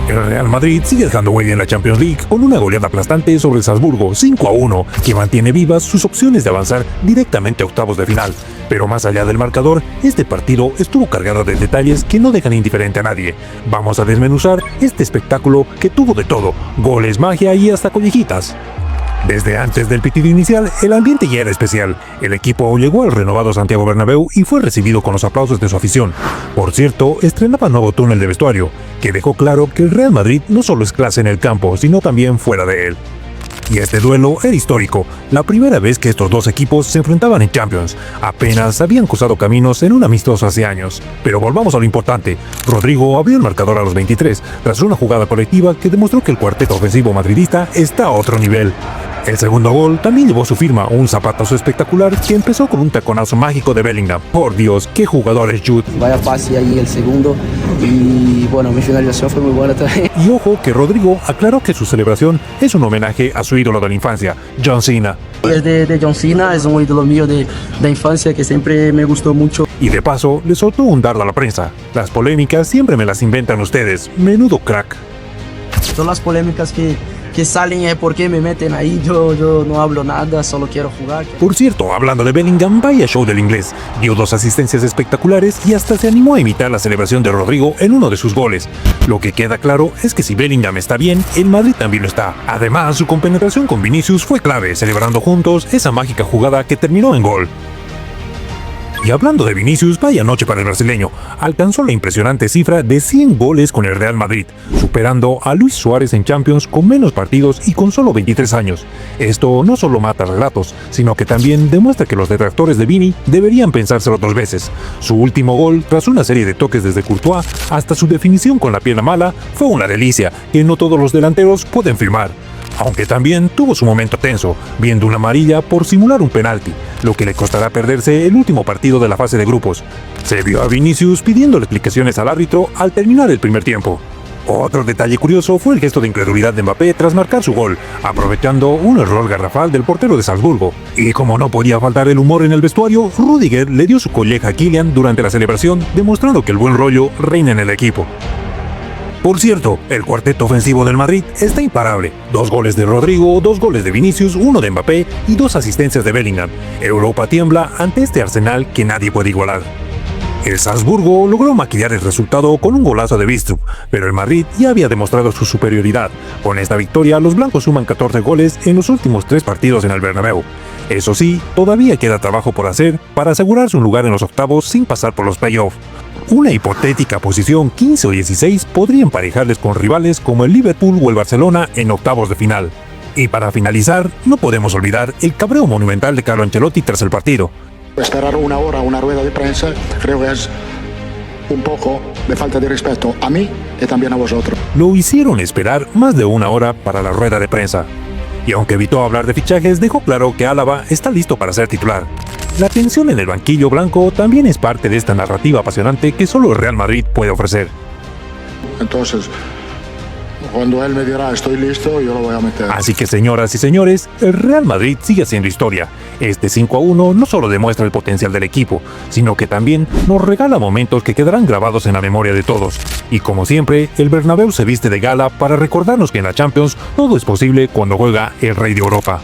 El Real Madrid sigue dejando huella en la Champions League con una goleada aplastante sobre el Salzburgo 5-1, que mantiene vivas sus opciones de avanzar directamente a octavos de final. Pero más allá del marcador, este partido estuvo cargado de detalles que no dejan indiferente a nadie. Vamos a desmenuzar este espectáculo que tuvo de todo: goles, magia y hasta collejitas. Desde antes del pitido inicial, el ambiente ya era especial. El equipo llegó al renovado Santiago Bernabéu y fue recibido con los aplausos de su afición. Por cierto, estrenaba nuevo túnel de vestuario, que dejó claro que el Real Madrid no solo es clase en el campo, sino también fuera de él. Y este duelo era histórico, la primera vez que estos dos equipos se enfrentaban en Champions. Apenas habían cruzado caminos en un amistoso hace años. Pero volvamos a lo importante. Rodrigo abrió el marcador a los 23, tras una jugada colectiva que demostró que el cuarteto ofensivo madridista está a otro nivel. El segundo gol también llevó su firma, un zapatazo espectacular que empezó con un taconazo mágico de Bellingham. Por Dios, qué jugador es Jude. Vaya pase ahí el segundo y bueno, mi finalización fue muy buena también. Y ojo que Rodrigo aclaró que su celebración es un homenaje a su ídolo de la infancia, John Cena. Es de John Cena, es un ídolo mío de infancia que siempre me gustó mucho. Y de paso, le soltó un dardo a la prensa. Las polémicas siempre me las inventan ustedes, menudo crack. Todas las polémicas que salen es porque me meten ahí, yo no hablo nada, solo quiero jugar. Por cierto, hablando de Bellingham, vaya show del inglés. Dio 2 asistencias espectaculares y hasta se animó a imitar la celebración de Rodrigo en uno de sus goles. Lo que queda claro es que si Bellingham está bien, el Madrid también lo está. Además, su compenetración con Vinicius fue clave, celebrando juntos esa mágica jugada que terminó en gol. Y hablando de Vinicius, vaya noche para el brasileño. Alcanzó la impresionante cifra de 100 goles con el Real Madrid, superando a Luis Suárez en Champions con menos partidos y con solo 23 años. Esto no solo mata relatos, sino que también demuestra que los detractores de Vini deberían pensárselo 2 veces. Su último gol, tras una serie de toques desde Courtois hasta su definición con la pierna mala, fue una delicia que no todos los delanteros pueden firmar. Aunque también tuvo su momento tenso, viendo una amarilla por simular un penalti, lo que le costará perderse el último partido de la fase de grupos. Se vio a Vinicius pidiendo explicaciones al árbitro al terminar el primer tiempo. Otro detalle curioso fue el gesto de incredulidad de Mbappé tras marcar su gol, aprovechando un error garrafal del portero de Salzburgo. Y como no podía faltar el humor en el vestuario, Rüdiger le dio su colleja a Kylian durante la celebración, demostrando que el buen rollo reina en el equipo. Por cierto, el cuarteto ofensivo del Madrid está imparable. 2 goles de Rodrigo, 2 goles de Vinicius, 1 de Mbappé y 2 asistencias de Bellingham. Europa tiembla ante este Arsenal que nadie puede igualar. El Salzburgo logró maquillar el resultado con un golazo de Bistrup, pero el Madrid ya había demostrado su superioridad. Con esta victoria, los blancos suman 14 goles en los últimos 3 partidos en el Bernabéu. Eso sí, todavía queda trabajo por hacer para asegurarse un lugar en los octavos sin pasar por los playoffs. Una hipotética posición 15 o 16 podría emparejarles con rivales como el Liverpool o el Barcelona en octavos de final. Y para finalizar, no podemos olvidar el cabreo monumental de Carlo Ancelotti tras el partido. Esperar una hora una rueda de prensa creo que es un poco de falta de respeto a mí y también a vosotros. Lo hicieron esperar más de una hora para la rueda de prensa. Y aunque evitó hablar de fichajes, dejó claro que Álava está listo para ser titular. La tensión en el banquillo blanco también es parte de esta narrativa apasionante que solo el Real Madrid puede ofrecer. Entonces, cuando él me dirá estoy listo, yo lo voy a meter. Así que, señoras y señores, el Real Madrid sigue haciendo historia. Este 5-1 no solo demuestra el potencial del equipo, sino que también nos regala momentos que quedarán grabados en la memoria de todos. Y como siempre, el Bernabéu se viste de gala para recordarnos que en la Champions todo es posible cuando juega el Rey de Europa.